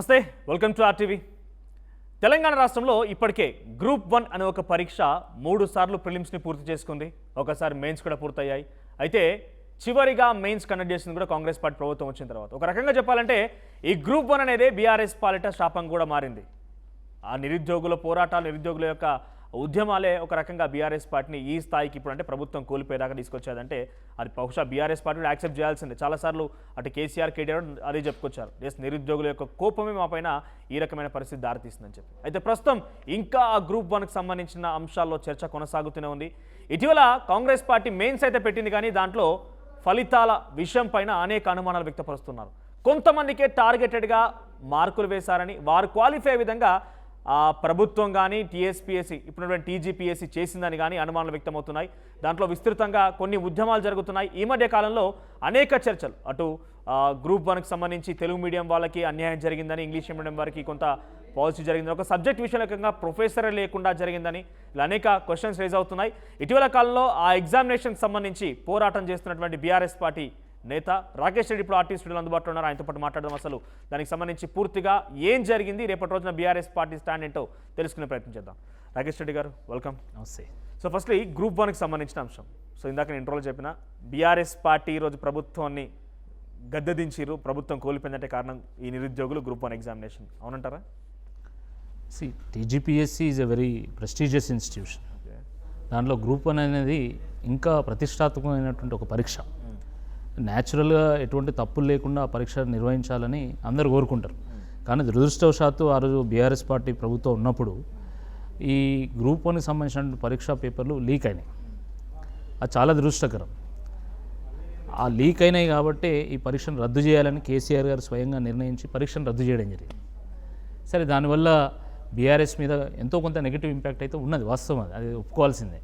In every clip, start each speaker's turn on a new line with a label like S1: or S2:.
S1: నమస్తే, welcome to RTV. Telangana రాష్ట్రంలో ఇప్పటికే గ్రూప్ 1 అనే ఒక పరీక్ష 3 సార్లు ప్రిలిమ్స్ని పూర్తి చేసుకుంది. ఒకసారి మెయిన్స్ కూడా పూర్తయ్యాయి. అయితే చివరిగా మెయిన్స్ కండక్ట్ చేసింది కూడా కాంగ్రెస్ పార్టీ ప్రభుత్వం వచ్చిన తర్వాత. ఒక రకంగా చెప్పాలంటే ఈ గ్రూప్ 1 అనేది బీఆర్ఎస్ పాలిట శాపంగా కూడా మారింది. ఆ నిరుద్యోగుల పోరాటాలు, నిరుద్యోగుల యొక్క ఉద్యమాలే ఒక రకంగా బీఆర్ఎస్ పార్టీని ఈ స్థాయికి ఇప్పుడు అంటే ప్రభుత్వం కోల్పోయేదాకా తీసుకొచ్చేదంటే అది బహుశా బీఆర్ఎస్ పార్టీ యాక్సెప్ట్ చేయాల్సిందే. చాలాసార్లు అటు కేసీఆర్, కేటీఆర్ అదే చెప్పుకొచ్చారు, నిరుద్యోగుల యొక్క కోపమే మా పైన ఈ రకమైన పరిస్థితి దారితీస్తుందని చెప్పి. అయితే ప్రస్తుతం ఇంకా ఆ గ్రూప్ 1కి సంబంధించిన అంశాల్లో చర్చ కొనసాగుతూనే ఉంది. ఇటీవల కాంగ్రెస్ పార్టీ మెయిన్స్ అయితే పెట్టింది, కానీ దాంట్లో ఫలితాల విషయం పైన అనేక అనుమానాలు వ్యక్తపరుస్తున్నారు. కొంతమందికే టార్గెటెడ్గా మార్కులు వేశారని, వారు క్వాలిఫై అయ్యే విధంగా ప్రభుత్వం కానీ టీఎస్పీఎస్సీ ఇప్పుడున్నటువంటి టీజీపీఎస్సీ చేసిందని కానీ అనుమానాలు వ్యక్తమవుతున్నాయి. దాంట్లో విస్తృతంగా కొన్ని ఉద్యమాలు జరుగుతున్నాయి. ఈ మధ్య కాలంలో అనేక చర్చలు, అటు గ్రూప్ 1కి సంబంధించి తెలుగు మీడియం వాళ్ళకి అన్యాయం జరిగిందని, ఇంగ్లీష్ మీడియం వారికి కొంత పాలసీ జరిగిందని, ఒక సబ్జెక్ట్ విషయంలో ప్రొఫెసరే లేకుండా జరిగిందని ఇలా అనేక క్వశ్చన్స్ రేజ్ అవుతున్నాయి. ఇటీవల కాలంలో ఆ ఎగ్జామినేషన్కి సంబంధించి పోరాటం చేస్తున్నటువంటి బీఆర్ఎస్ పార్టీ నేత రాకేష్ రెడ్డి ఇప్పుడు ఆర్టీ స్టూడియోలో అందుబాటులో ఉన్నారు. ఆయనతో పాటు మాట్లాడదాం. అసలు దానికి సంబంధించి పూర్తిగా ఏం జరిగింది, రేపటి రోజున బీఆర్ఎస్ పార్టీ స్టాండ్ ఏంటో తెలుసుకునే ప్రయత్నం చేద్దాం. రాకేష్ రెడ్డి గారు, వెల్కమ్.
S2: నమస్తే.
S1: సో ఫస్ట్లీ గ్రూప్ 1కి సంబంధించిన అంశం. సో ఇందాక నేను ఇంట్రోలో చెప్పిన బీఆర్ఎస్ పార్టీ ఈరోజు ప్రభుత్వాన్ని గద్దెదించిరు, ప్రభుత్వం కోల్పోయిందంటే కారణం ఈ నిరుద్యోగులు గ్రూప్ 1 ఎగ్జామినేషన్, అవునంటారా?
S2: TGPSC is a very prestigious institution. దాంట్లో గ్రూప్ 1 అనేది ఇంకా ప్రతిష్టాత్మకమైనటువంటి ఒక పరీక్ష. న్యాచురల్గా ఎటువంటి తప్పులు లేకుండా ఆ పరీక్ష నిర్వహించాలని అందరూ కోరుకుంటారు. కానీ దురదృష్టవశాత్తు ఆ రోజు బీఆర్ఎస్ పార్టీ ప్రభుత్వం ఉన్నప్పుడు ఈ గ్రూప్ 1కి సంబంధించిన పరీక్షా పేపర్లు లీక్ అయినాయి. అది చాలా దురదృష్టకరం. ఆ లీక్ అయినాయి కాబట్టి ఈ పరీక్షను రద్దు చేయాలని కేసీఆర్ గారు స్వయంగా నిర్ణయించి పరీక్షను రద్దు చేయడం జరిగింది. సరే, దానివల్ల బీఆర్ఎస్ మీద ఎంతో కొంత నెగిటివ్ ఇంపాక్ట్ అయితే ఉన్నది, వాస్తవం, అది ఒప్పుకోవాల్సిందే.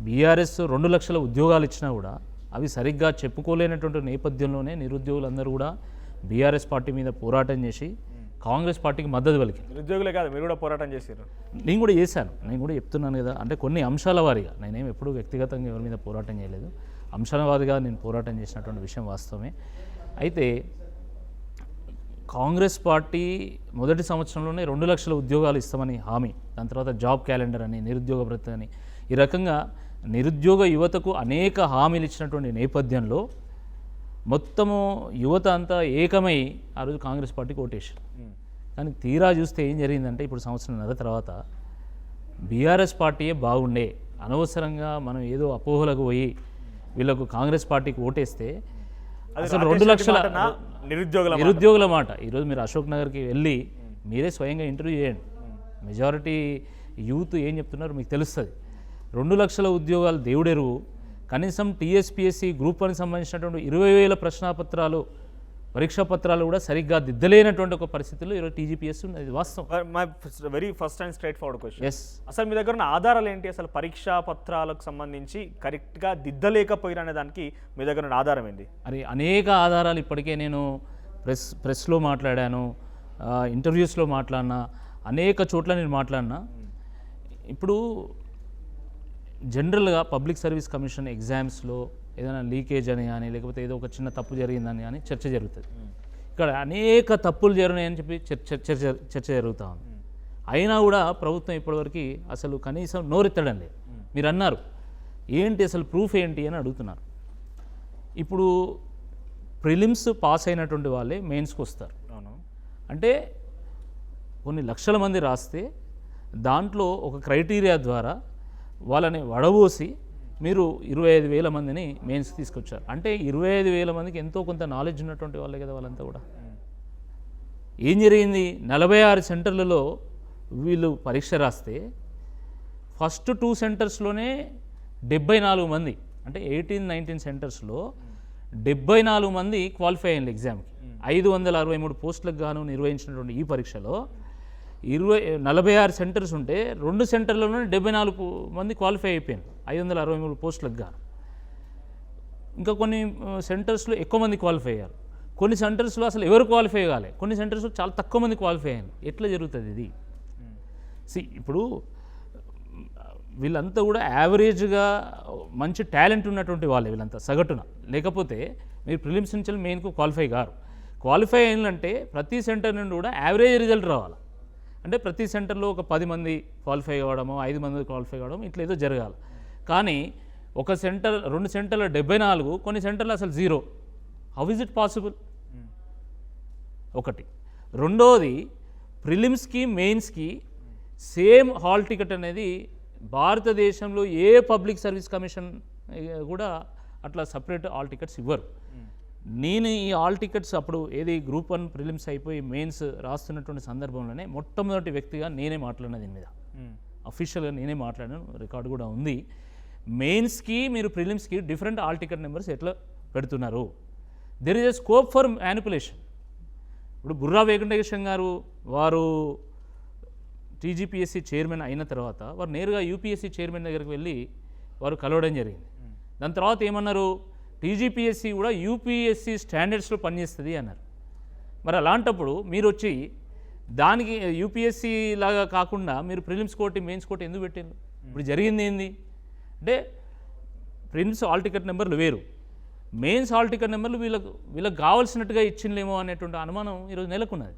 S2: బీఆర్ఎస్ 2 లక్షల ఉద్యోగాలు ఇచ్చినా కూడా అవి సరిగ్గా చెప్పుకోలేనటువంటి నేపథ్యంలోనే నిరుద్యోగులందరూ కూడా బీఆర్ఎస్ పార్టీ మీద పోరాటం చేసి కాంగ్రెస్ పార్టీకి మద్దతు పలికి.
S1: నిరుద్యోగులే కాదు, మీరు కూడా పోరాటం చేశారు.
S2: నేను కూడా చేశాను, నేను కూడా చెప్తున్నాను కదా. అంటే కొన్ని అంశాల వారీగా, నేనేం ఎప్పుడూ వ్యక్తిగతంగా ఎవరి మీద పోరాటం చేయలేదు. అంశాల వారీగా నేను పోరాటం చేసినటువంటి విషయం వాస్తవమే. అయితే కాంగ్రెస్ పార్టీ మొదటి సంవత్సరంలోనే 2 లక్షల ఉద్యోగాలు ఇస్తామని హామీ, దాని తర్వాత జాబ్ క్యాలెండర్ అని, నిరుద్యోగ భృతి అని, ఈ రకంగా నిరుద్యోగ యువతకు అనేక హామీలు ఇచ్చినటువంటి నేపథ్యంలో మొత్తము యువత అంతా ఏకమై ఆ రోజు కాంగ్రెస్ పార్టీకి ఓటేశారు. కానీ తీరా చూస్తే ఏం జరిగిందంటే ఇప్పుడు సంవత్సరంన్నర తర్వాత బీఆర్ఎస్ పార్టీయే బాగుండే, అనవసరంగా మనం ఏదో అపోహలకు పోయి వీళ్ళకు కాంగ్రెస్ పార్టీకి ఓటేస్తే అసలు 2 లక్షల నిరుద్యోగుల మాట. ఈరోజు మీరు అశోక్ నగర్కి వెళ్ళి మీరే స్వయంగా ఇంటర్వ్యూ చేయండి. మెజారిటీ యూత్ ఏం చెప్తున్నారో మీకు తెలుస్తుంది. 2 లక్షల ఉద్యోగాలు దేవుడెరువు. కనీసం టీఎస్పీఎస్సీ గ్రూప్ 1కి సంబంధించినటువంటి 20,000 ప్రశ్నాపత్రాలు, పరీక్షా పత్రాలు కూడా సరిగ్గా దిద్దలేనటువంటి ఒక పరిస్థితుల్లో ఈరోజు టీజీపీఎస్సీ ఉన్నది, వాస్తవం.
S1: My very first and straightforward question.
S2: Yes,
S1: అసలు మీ దగ్గర ఉన్న ఆధారాలు ఏంటి? అసలు పరీక్షా పత్రాలకు సంబంధించి కరెక్ట్గా దిద్దలేకపోయినా అనే దానికి మీ దగ్గర ఉన్న ఆధారం ఏంటి?
S2: అది అనేక ఆధారాలు ఇప్పటికే నేను ప్రెస్లో మాట్లాడాను, ఇంటర్వ్యూస్లో మాట్లాడినా, అనేక చోట్ల నేను మాట్లాడినా. ఇప్పుడు జనరల్గా పబ్లిక్ సర్వీస్ కమిషన్ ఎగ్జామ్స్లో ఏదైనా లీకేజ్ అని కానీ, లేకపోతే ఏదో ఒక చిన్న తప్పు జరిగిందని కానీ చర్చ జరుగుతుంది. ఇక్కడ అనేక తప్పులు జరిగినాయని చెప్పి చర్చ జరుగుతూ ఉంది. అయినా కూడా ప్రభుత్వం ఇప్పటివరకు అసలు కనీసం నోరెత్తడం లేదు. మీరు అన్నారు ఏంటి అసలు ప్రూఫ్ ఏంటి అని అడుగుతున్నారు. ఇప్పుడు ప్రిలిమ్స్ పాస్ అయినటువంటి వాళ్ళే మెయిన్స్కి వస్తారు. అంటే కొన్ని లక్షల మంది రాస్తే దాంట్లో ఒక క్రైటీరియా ద్వారా వాళ్ళని వడబోసి మీరు 25,000 మందిని మెయిన్స్కి తీసుకొచ్చారు. అంటే 25,000 మందికి ఎంతో కొంత నాలెడ్జ్ ఉన్నటువంటి వాళ్ళే కదా వాళ్ళంతా కూడా. ఏం జరిగింది? 46 సెంటర్లలో వీళ్ళు పరీక్ష రాస్తే ఫస్ట్ 2 సెంటర్స్లోనే 74 మంది, అంటే 18-19 సెంటర్స్లో 74 మంది క్వాలిఫై అయ్యింది ఎగ్జామ్కి. 563 పోస్టులకు గాను నిర్వహించినటువంటి ఈ పరీక్షలో 46 సెంటర్స్ ఉంటే 2 సెంటర్లోనే 74 మంది క్వాలిఫై అయిపోయారు 563 పోస్టులకు గాను. ఇంకా కొన్ని సెంటర్స్లో ఎక్కువ మంది క్వాలిఫై అయ్యారు, కొన్ని సెంటర్స్లో అసలు ఎవరు క్వాలిఫై కాలే, కొన్ని సెంటర్స్లో చాలా తక్కువ మంది క్వాలిఫై అయ్యారు. ఎట్లా జరుగుతుంది ఇది? ఇప్పుడు వీళ్ళంతా కూడా యావరేజ్గా మంచి టాలెంట్ ఉన్నటువంటి వాళ్ళే వీళ్ళంతా సగటున. లేకపోతే మీరు ప్రిలిమ్స్ నుంచి మెయిన్కు క్వాలిఫై గారు. క్వాలిఫై అయిందంటే ప్రతి సెంటర్ నుండి కూడా యావరేజ్ రిజల్ట్ రావాలి. అంటే ప్రతి సెంటర్లో ఒక 10 మంది క్వాలిఫై కావడము, 5 మంది క్వాలిఫై కావడం, ఇట్లా ఏదో జరగాలి. కానీ ఒక సెంటర్ 2 సెంటర్లో 74, కొన్ని సెంటర్లు అసలు 0. How is it possible? ఒకటి. రెండోది, ప్రిలిమ్స్కి మెయిన్స్కి సేమ్ హాల్ టికెట్ అనేది భారతదేశంలో ఏ పబ్లిక్ సర్వీస్ కమిషన్ కూడా అట్లా సపరేట్ హాల్ టికెట్స్ ఇవ్వరు. నేను ఈ హాల్ టికెట్స్ అప్పుడు ఏది గ్రూప్ 1 ప్రిలిమ్స్ అయిపోయి మెయిన్స్ రాస్తున్నటువంటి సందర్భంలోనే మొట్టమొదటి వ్యక్తిగా నేనే మాట్లాడిన దీని మీద. అఫీషియల్గా నేనే మాట్లాడాను, రికార్డు కూడా ఉంది. మెయిన్స్కి మీరు ప్రిలిమ్స్కి డిఫరెంట్ హాల్ టికెట్ నెంబర్స్ ఎట్లా పెడుతున్నారు? There is a scope for manipulation. ఇప్పుడు బుర్రా వెంకటేశం గారు వారు టీజీపీఎస్సీ చైర్మన్ అయిన తర్వాత వారు నేరుగా యూపీఎస్సీ చైర్మన్ దగ్గరికి వెళ్ళి వారు కలవడం జరిగింది. దాని తర్వాత ఏమన్నారు, టీజీపీఎస్సీ కూడా యూపీఎస్సీ స్టాండర్డ్స్లో పనిచేస్తుంది అన్నారు. మరి అలాంటప్పుడు మీరు వచ్చి దానికి యూపీఎస్సీ లాగా కాకుండా మీరు ప్రిలిమ్స్ కోటి మెయిన్స్ కోటి ఎందుకు పెట్టారు? ఇప్పుడు జరిగింది ఏంది అంటే ప్రిలిమ్స్ హాల్ టికెట్ నెంబర్లు వేరు, మెయిన్స్ హాల్ టికెట్ నెంబర్లు వీళ్ళకి కావాల్సినట్టుగా ఇచ్చిందేమో అనేటువంటి అనుమానం ఈరోజు నెలకొన్నది.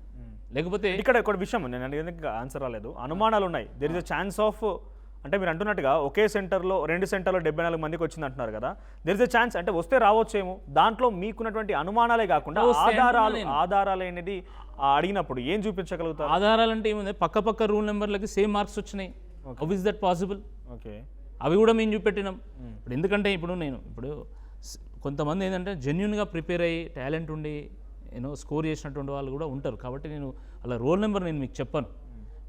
S2: లేకపోతే
S1: ఇక్కడ ఒక విషయం నేను అడిగేందుకు ఆన్సర్ రాలేదు, అనుమానాలు ఉన్నాయి. There is a chance of, అంటే మీరు అంటున్నట్టుగా ఒకే సెంటర్లో 2 సెంటర్లో 74 మందికి వచ్చింది అంటున్నారు కదా, దెర్ ఇస్ అ ఛాన్స్, అంటే వస్తే రావచ్చేమో. దాంట్లో మీకున్నటువంటి అనుమానాలే కాకుండా ఆధారాలు అనేది అడిగినప్పుడు ఏం చూపించగలుగుతారు?
S2: ఆధారాలు అంటే ఏముంది, పక్క రూల్ నెంబర్లకి సేమ్ మార్క్స్ వచ్చినాయి. How is that possible?
S1: Okay,
S2: అవి కూడా మేము చూపెట్టినాం. ఇప్పుడు ఎందుకంటే ఇప్పుడు కొంతమంది ఏంటంటే జెన్యున్గా ప్రిపేర్ అయ్యి టాలెంట్ ఉండి స్కోర్ చేసినటువంటి వాళ్ళు కూడా ఉంటారు. కాబట్టి నేను అలా రోల్ నెంబర్ నేను మీకు చెప్పను,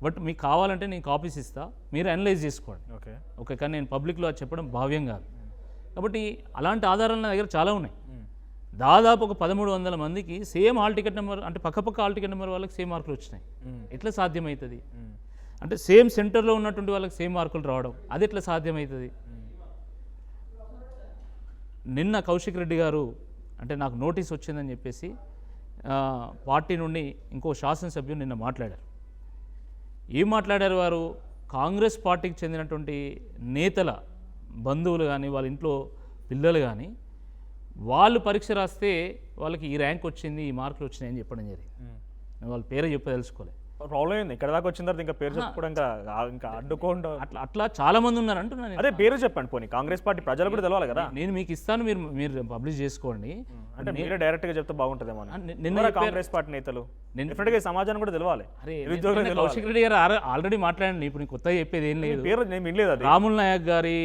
S2: బట్ మీకు కావాలంటే నేను కాపీస్ ఇస్తా, మీరు అనలైజ్ చేసుకోండి. ఓకే, కానీ నేను పబ్లిక్లో అది చెప్పడం భావ్యం కాదు. కాబట్టి అలాంటి ఆధారాలు నా దగ్గర చాలా ఉన్నాయి. దాదాపు ఒక 1300 మందికి సేమ్ హాల్ టికెట్ నెంబర్, అంటే పక్క హాల్ టికెట్ నెంబర్ వాళ్ళకి సేమ్ మార్కులు వచ్చినాయి. ఎట్లా సాధ్యమవుతుంది? అంటే సేమ్ సెంటర్లో ఉన్నటువంటి వాళ్ళకి సేమ్ మార్కులు రావడం, అది ఎట్లా సాధ్యమవుతుంది? నిన్న కౌశిక్ రెడ్డి గారు అంటే నాకు నోటీస్ వచ్చిందని చెప్పేసి పార్టీ నుండి ఇంకో శాసనసభ్యులు నిన్న మాట్లాడారు. ఏం మాట్లాడారు వారు? కాంగ్రెస్ పార్టీకి చెందినటువంటి నేతల బంధువులు కానీ వాళ్ళ ఇంట్లో పిల్లలు కానీ వాళ్ళు పరీక్ష రాస్తే వాళ్ళకి ఈ ర్యాంక్ వచ్చింది, ఈ మార్కులు వచ్చినాయని చెప్పడం జరిగింది. వాళ్ళ పేరే చెప్పదలుచుకోలేదు.
S1: ప్రాబ్లం ఏంది? ఇక్కడ దాకా వచ్చిన తర్వాత ఇంకా పేరు చెప్పుకోవడం ఇంకా అడ్డుకోండి.
S2: అట్లా చాలా మంది ఉన్నారు అంటున్నాను.
S1: అదే పేరు చెప్పండి పోనీ, కాంగ్రెస్ పార్టీ ప్రజలు కూడా తెలవాలి కదా.
S2: నేను మీకు ఇస్తాను, మీరు పబ్లిష్ చేసుకోండి.
S1: అంటే మీరే డైరెక్ట్ గా చెప్తే బాగుంటుందేమో. నిన్న కాంగ్రెస్ పార్టీ నేతలు డెఫినెట్ గా సమాజాన్ని కూడా తెలవాలి.
S2: కౌశిక్ రెడ్డి గారు ఆల్రెడీ మాట్లాడండి, ఇప్పుడు నీకు కొత్తగా చెప్పేది ఏం లేదు.
S1: పేరు నేను వినలేదు. అది
S2: రాముల్ నాయక్ గారి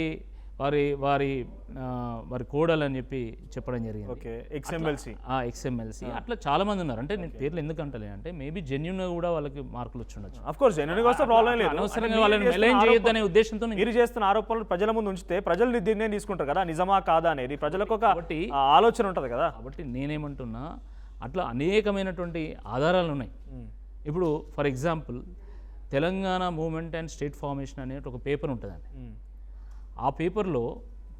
S2: వారి కోడలు అని చెప్పి చెప్పడం జరిగింది. ఎక్స్ఎంఎల్సీ అట్లా చాలా మంది ఉన్నారు. అంటే నేను పేర్లు ఎందుకు అంటలే అంటే మేబీ జెన్యున్ గా కూడా వాళ్ళకి మార్కులు వచ్చి ఉండొచ్చు.
S1: ఆఫ్ కోర్స్ జెన్యున్ గా వస్తే ప్రాబ్లం లేదు.
S2: అనవసరంగా వాళ్ళని మెలైన్ చేయొద్దనే ఉద్దేశంతో
S1: మీరు చేస్తున్న ఆరోపణలు ప్రజల ముందు ఉంచితే ప్రజలు నిర్ణయం తీసుకుంటారు కదా, నిజమా కాదా అనేది. ప్రజలకు ఒక ఆలోచన ఉంటుంది కదా.
S2: కాబట్టి నేనేమంటున్నా, అట్లా అనేకమైనటువంటి ఆధారాలు ఉన్నాయి. ఇప్పుడు for example Telangana movement and state formation అనే ఒక పేపర్ ఉంటుందండి. ఆ పేపర్లో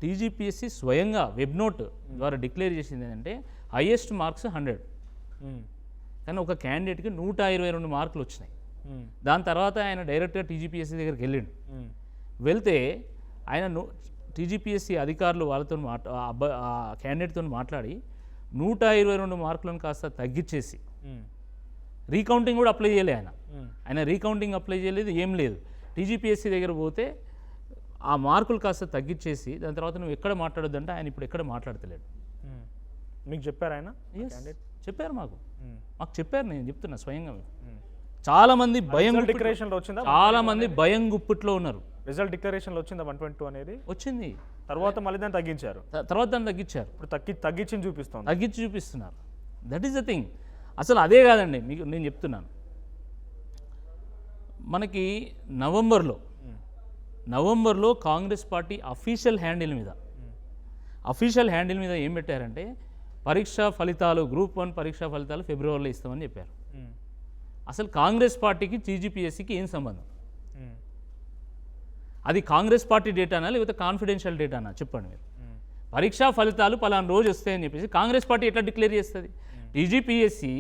S2: టీజీపీఎస్సీ స్వయంగా వెబ్ నోట్ ద్వారా డిక్లేర్ చేసింది ఏంటంటే హైయెస్ట్ మార్క్స్ 100, కానీ ఒక క్యాండిడేట్కి 122 మార్కులు వచ్చినాయి. దాని తర్వాత ఆయన డైరెక్ట్గా టీజీపీఎస్సీ దగ్గరికి వెళ్ళిండు. వెళ్తే ఆయన టీజీపీఎస్సీ అధికారులు వాళ్ళతో క్యాండిడేట్తో మాట్లాడి 122 మార్కులను కాస్త తగ్గించేసి రీకౌంటింగ్ కూడా అప్లై చేయలే. ఆయన రీకౌంటింగ్ అప్లై చేయలేదు, ఏం లేదు. టీజీపీఎస్సీ దగ్గర పోతే ఆ మార్కులు కాస్త తగ్గించేసి దాని తర్వాత నువ్వు ఎక్కడ మాట్లాడొద్దంటే ఆయన ఇప్పుడు ఎక్కడ మాట్లాడతలేడు.
S1: మీకు చెప్పారు ఆయన?
S2: చెప్పారు, మాకు చెప్పారు. నేను చెప్తున్నా స్వయంగా. చాలా మంది భయం గుప్పిట్లో ఉన్నారు.
S1: రిజల్ట్ డిక్లరేషన్లో వచ్చిందా 122 అనేది?
S2: వచ్చింది.
S1: తర్వాత మళ్ళీ దాన్ని తగ్గించారు.
S2: ఇప్పుడు
S1: తగ్గించి
S2: చూపిస్తున్నారు. That is the thing. అసలు అదే కాదండి, మీకు నేను చెప్తున్నాను. మనకి నవంబర్లో కాంగ్రెస్ పార్టీ అఫీషియల్ హ్యాండిల్ మీద ఏం పెట్టారంటే పరీక్షా ఫలితాలు, గ్రూప్ 1 పరీక్షా ఫలితాలు ఫిబ్రవరిలో ఇస్తామని చెప్పారు. అసలు కాంగ్రెస్ పార్టీకి టీజీపీఎస్సీకి ఏం సంబంధం? అది కాంగ్రెస్ పార్టీ డేటానా లేకపోతే కాన్ఫిడెన్షియల్ డేటానా చెప్పండి మీరు. పరీక్షా ఫలితాలు పలానా రోజు వస్తాయని చెప్పేసి కాంగ్రెస్ పార్టీ ఎట్లా డిక్లేర్ చేస్తుంది? టీజీపీఎస్సీ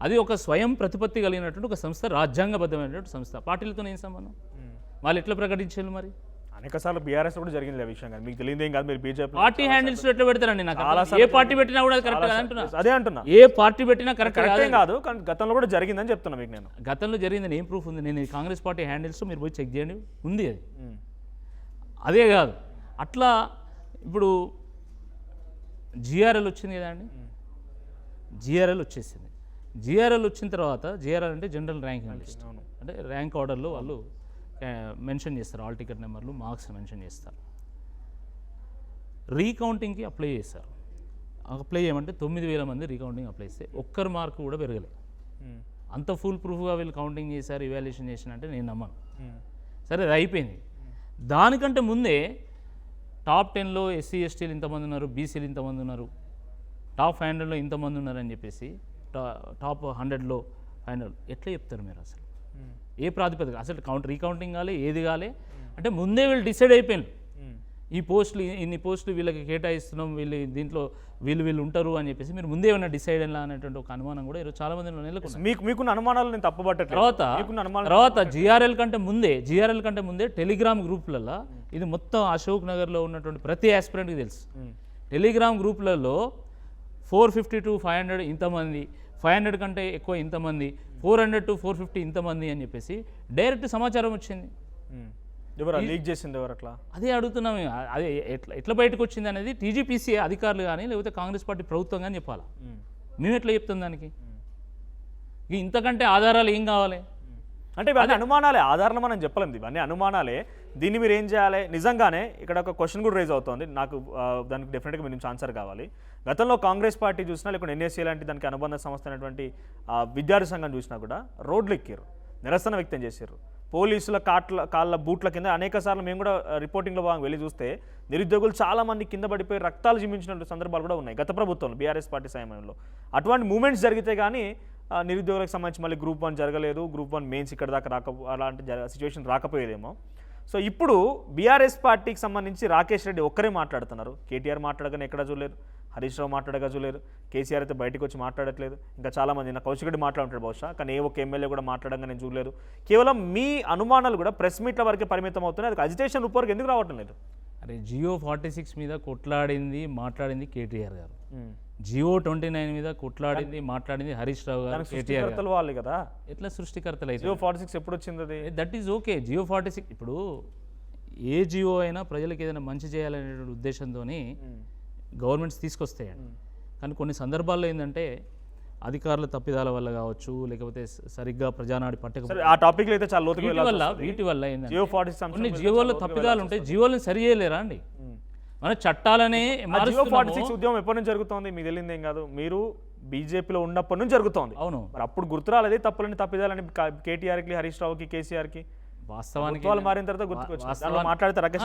S2: అది ఒక స్వయం ప్రతిపత్తి కలిగినటువంటి ఒక సంస్థ, రాజ్యాంగబద్ధమైనటువంటి సంస్థ. పార్టీలతో ఏం సంబంధం? వాళ్ళు ఎట్లా ప్రకటించారు మరి?
S1: అనేక సార్లు బీఆర్ఎస్ కూడా జరిగింది ఆ విషయం కానీ మీకు తెలియదు ఏం కాదు. మీరు బీజేపీ
S2: పార్టీ హ్యాండిల్స్ ఎట్లా పెడతారండి? నాకు
S1: చాలా
S2: అర్థం. ఏ పార్టీ పెట్టినా కూడా అది కరెక్ట్ అంటున్నా.
S1: అదే అంటున్నా,
S2: ఏ పార్టీ పెట్టినా కరెక్ట్
S1: కరెక్టే కాదు, కానీ గతంలో కూడా జరిగిందని చెప్తున్నా మీకు నేను.
S2: గతంలో జరిగిందని ఏం ప్రూఫ్ ఉంది? నేను కాంగ్రెస్ పార్టీ హ్యాండిల్స్ మీరు పోయి చెక్ చేయండి, ఉంది అది. అదే కాదు, అట్లా ఇప్పుడు జిఆర్ఎల్ వచ్చింది కదా అండి, జిఆర్ఎల్ వచ్చేసింది. జిఆర్ఎల్ వచ్చిన తర్వాత, జిఆర్ఎల్ అంటే జనరల్ ర్యాంకింగ్ లిస్ట్, అంటే ర్యాంక్ ఆర్డర్లో వాళ్ళు మెన్షన్ చేస్తారు, ఆల్ టికెట్ నెంబర్లు, మార్క్స్ మెన్షన్ చేస్తారు. రీకౌంటింగ్కి అప్లై చేస్తారు. అప్లై చేయమంటే 9,000 మంది రీకౌంటింగ్ అప్లై చేస్తే ఒక్కరు మార్కు కూడా పెరగలేదు. అంత ఫుల్ ప్రూఫ్గా వీళ్ళు కౌంటింగ్ చేశారు, ఇవాల్యుయేషన్ చేసినంటే నేను నమ్మను. సరే, అది అయిపోయింది. దానికంటే ముందే టాప్ 10లో ఎస్సీ ఎస్టీలు ఇంతమంది ఉన్నారు, బీసీలు ఇంతమంది ఉన్నారు, టాప్ 500లో ఇంతమంది ఉన్నారని చెప్పేసి టాప్ 100లో 500 ఎట్లా చెప్తారు మీరు? అసలు ఏ ప్రాతిపదిక? అసలు రీకౌంటింగ్ కాలే, ఏది కాలే, అంటే ముందే వీళ్ళు డిసైడ్ అయిపోయింది ఈ పోస్టులు, ఇన్ని పోస్టులు వీళ్ళకి కేటాయిస్తున్నాం, వీళ్ళు దీంట్లో వీళ్ళు ఉంటారు అని చెప్పేసి మీరు ముందే ఏమైనా డిసైడ్ అలా అనేటువంటి ఒక అనుమానం కూడా ఈరోజు చాలా మంది నెలకొంది.
S1: మీకున్న అనుమానాలు నేను తప్పుపట్టట్లేదు.
S2: తర్వాత జిఆర్ఎల్ కంటే ముందే టెలిగ్రామ్ గ్రూపులలో, ఇది మొత్తం అశోక్ నగర్లో ఉన్నటువంటి ప్రతి ఆస్పిరెంట్కి తెలుసు, టెలిగ్రామ్ గ్రూపులలో 450 to 500 ఇంతమంది, 500 కంటే ఎక్కువ ఇంతమంది, 400 to 450 ఇంతమంది అని చెప్పేసి డైరెక్ట్ సమాచారం వచ్చింది.
S1: ఎవరు లీక్ చేసింది? ఎవరు? అట్లా
S2: అదే అడుగుతున్నాం. అదే ఎట్లా బయటకు వచ్చింది అనేది టీజీపీసీ అధికారులు కానీ లేకపోతే కాంగ్రెస్ పార్టీ ప్రభుత్వం కానీ చెప్పాలా. మేము ఎట్లా చెప్తాం దానికి? ఇంతకంటే ఆధారాలు ఏం కావాలి?
S1: అంటే ఇవన్నీ అనుమానాలే, ఆధారాలు మనం చెప్పలేము, ఇవన్నీ అనుమానాలే. దీన్ని మీరు ఏం చేయాలి? నిజంగానే ఇక్కడ ఒక క్వశ్చన్ కూడా రేజ్ అవుతుంది నాకు, దానికి డెఫినెట్గా మీరు నుంచి ఆన్సర్ కావాలి. గతంలో కాంగ్రెస్ పార్టీ చూసినా, లేకుంటే ఎన్ఎస్సీ లాంటి దానికి అనుబంధ సంస్థ అయినటువంటి విద్యార్థి సంఘం చూసినా కూడా రోడ్లు ఎక్కారు, నిరసన వ్యక్తం చేశారు. పోలీసుల కాళ్ళ బూట్ల కింద అనేక సార్లు మేము కూడా రిపోర్టింగ్లో భాగంగా వెళ్ళి చూస్తే నిరుద్యోగులు చాలామంది కింద పడిపోయి రక్తాలు జిమ్మించిన సందర్భాలు కూడా ఉన్నాయి గత ప్రభుత్వంలో, బీఆర్ఎస్ పార్టీ సమయంలో. అటువంటి మూమెంట్స్ జరిగితే కానీ నిరుద్యోగులకు సంబంధించి మళ్ళీ గ్రూప్ 1 జరగలేదు, గ్రూప్ 1 మెయిన్స్ ఇక్కడ దాకా అలాంటి సిచ్యువేషన్ రాకపోయేదేమో. సో ఇప్పుడు బీఆర్ఎస్ పార్టీకి సంబంధించి రాకేష్ రెడ్డి ఒక్కరే మాట్లాడుతున్నారు. కేటీఆర్ మాట్లాడగానే ఎక్కడ చూడలేదు, హరీష్ రావు మాట్లాడగా చూడలేదు, కేసీఆర్ అయితే బయటకు వచ్చి మాట్లాడట్లేదు, ఇంకా చాలామంది, నా కౌశిక్ రెడ్డి మాట్లాడుతాడు బహుశా, కానీ ఏ ఒక్క ఎమ్మెల్యే కూడా మాట్లాడగా నేను చూడలేదు. కేవలం మీ అనుమానాలు కూడా ప్రెస్ మీట్ల వరకే పరిమితం అవుతున్నాయి, అది అజిటేషన్ రూపవరకు ఎందుకు రావటం లేదు?
S2: అరే, జియో 46 మీద కొట్లాడింది మాట్లాడింది కేటీఆర్ గారు, జియో 29 మీద కొట్లాడింది మాట్లాడింది హరీష్ రావు గారు, కేటీఆర్ గారు
S1: వాళ్ళు కదా.
S2: ఎట్లా సృష్టికర్తలు అయితే?
S1: జియో 46 ఎప్పుడు వచ్చింది? అది
S2: దట్ ఈజ్ ఓకే. జియో 46 ఇప్పుడు ఏ జియో అయినా ప్రజలకు ఏదైనా మంచి చేయాలనేటువంటి ఉద్దేశంతో గవర్నమెంట్స్ తీసుకొస్తాయండి. కానీ కొన్ని సందర్భాల్లో ఏంటంటే అధికారుల తప్పిదాల వల్ల కావచ్చు, లేకపోతే సరిగ్గా ప్రజానాడి పట్టకపోతే,
S1: ఆ టాపిక్లో అయితే చాలా లోతుగా
S2: వీటి వల్ల ఏంటంటే
S1: జియో 46
S2: కొన్ని జియోలో తప్పిదాలు ఉంటాయి, జియోలను సరి చేయలేరా అండి? మన చట్టాలనే
S1: జియో 46 ఉద్యమం ఎప్పటి నుంచి జరుగుతోంది మీకు తెలియదు ఏం కాదు, మీరు బీజేపీలో ఉన్నప్పటి నుంచి జరుగుతోంది.
S2: అవును,
S1: మరి అప్పుడు గుర్తురాలేదే తప్పులని తప్పిదాలని కేటీఆర్కి, హరీష్ రావుకి, కేసీఆర్కి.
S2: వాస్తవానికి
S1: వాళ్ళు మారిన తర్వాత గుర్తుకొచ్చింది. మాట్లాడితే రాకేష్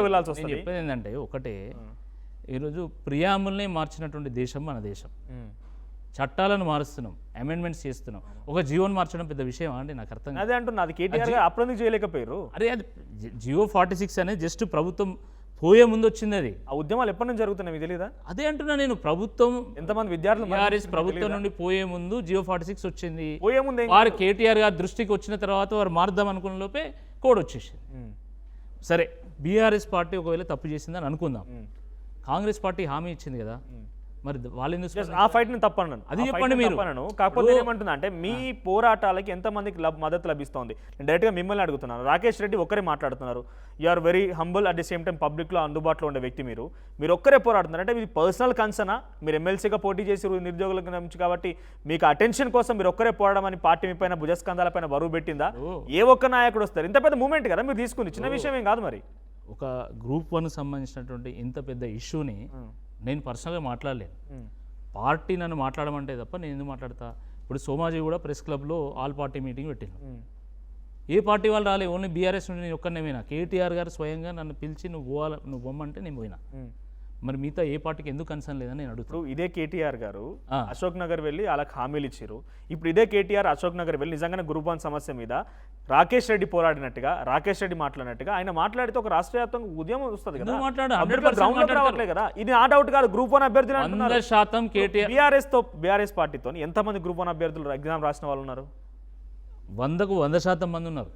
S1: వెళ్ళాల్సి వస్తుంది.
S2: చెప్పేది ఏంటంటే ఒకటే, ఈరోజు ప్రియాముల్ని మార్చినటువంటి దేశం మన దేశం. చట్టాలను మారుస్తున్నాం, అమెండ్మెంట్స్ చేస్తున్నాం, ఒక జియోని మార్చడం పెద్ద విషయం అండి? నాకు అర్థం.
S1: అదే అంటున్నా, అది కేటీఆర్ గారు అప్పుడు చేయలేకపోయారు.
S2: అరే, అది జియో 46 అనేది జస్ట్ ప్రభుత్వం పోయే ముందు వచ్చింది. అది
S1: ఆ ఉద్యమాలు ఎప్పటి నుంచి జరుగుతున్నాయి మీకు తెలియదా?
S2: అదే అంటున్నా నేను, ప్రభుత్వం
S1: ఎంతమంది విద్యార్థులు
S2: బీఆర్ఎస్ ప్రభుత్వం నుండి పోయే ముందు జియో 46 వచ్చింది.
S1: పోయే ముందు
S2: వారు కేటీఆర్ గారి దృష్టికి వచ్చిన తర్వాత వారు మారుద్దాం అనుకున్న లోపే కోడ్ వచ్చేసింది. సరే, బీఆర్ఎస్ పార్టీ ఒకవేళ తప్పు చేసిందని అనుకుందాం, కాంగ్రెస్ పార్టీ హామీ ఇచ్చింది కదా, మరి వాళ్ళు
S1: ఆ ఫైట్ ని తప్పను,
S2: అది చెప్పండి మీరు.
S1: కాకపోతే ఏమంటున్నా అంటే మీ పోరాటాలకి ఎంతమందికి మద్దతు లభిస్తోంది? నేను డైరెక్ట్గా మిమ్మల్ని అడుగుతున్నాను. రాకేష్ రెడ్డి ఒక్కరే మాట్లాడుతున్నారు, you are very humble, at the same time పబ్లిక్లో అందుబాటులో ఉండే వ్యక్తి మీరు ఒక్కరే పోరాడుతున్నారు. అంటే ఇది పర్సనల్ కన్సర్నా? మీరు ఎమ్మెల్సీగా పోటీ చేసి నిరుద్యోగుల నుంచి కాబట్టి మీకు అటెన్షన్ కోసం మీరు ఒక్కరే పోరాడడం అని పార్టీ మీ పైన భుజస్కంధాల పైన బరువు పెట్టిందా? ఏ ఒక్క నాయకుడు వస్తారు? ఇంత పెద్ద మూమెంట్ కదా మీరు తీసుకుంది, చిన్న విషయం ఏం కాదు. మరి
S2: ఒక గ్రూప్ 1 సంబంధించినటువంటి ఇంత పెద్ద ఇష్యూని నేను పర్సనల్గా మాట్లాడలేను, పార్టీ నన్ను మాట్లాడమంటే తప్ప నేను ఎందుకు మాట్లాడతా? ఇప్పుడు సోమాజీ కూడా ప్రెస్ క్లబ్లో ఆల్ పార్టీ మీటింగ్ పెట్టిండు, ఏ పార్టీ వాళ్ళు రాలే, ఓన్లీ బీఆర్ఎస్ నుండి నేను ఒక్కనే పోయినా. కేటీఆర్ గారు స్వయంగా నన్ను పిలిచి నువ్వు పోమ్మంటే నేను పోయినా. మరి మిగతా ఏ పార్టీకి ఎందుకు కన్సర్న్ లేదని నేను అడుగుతాను.
S1: ఇదే కేటీఆర్ గారు అశోక్ నగర్ వెళ్ళి వాళ్ళకి హామీలు ఇచ్చారు. ఇప్పుడు ఇదే కేటీఆర్ అశోక్ నగర్ వెళ్ళి నిజంగానే గ్రూప్ 1 సమస్య మీద రాకేష్ రెడ్డి పోరాడినట్టుగా, రాకేష్ రెడ్డి మాట్లాడినట్టుగా ఆయన మాట్లాడితే ఒక రాష్ట్ర వ్యాప్తంగా ఉద్యమం వస్తుంది కదా. కదా ఇది ఆ డౌట్ కాదు. గ్రూప్ 1 అభ్యర్థులు
S2: 100% కేటీఆర్
S1: బీఆర్ఎస్ పార్టీతో ఎంతమంది గ్రూప్ 1 అభ్యర్థులు ఎగ్జామ్ రాసిన వాళ్ళు ఉన్నారు?
S2: 100% మంది ఉన్నారు.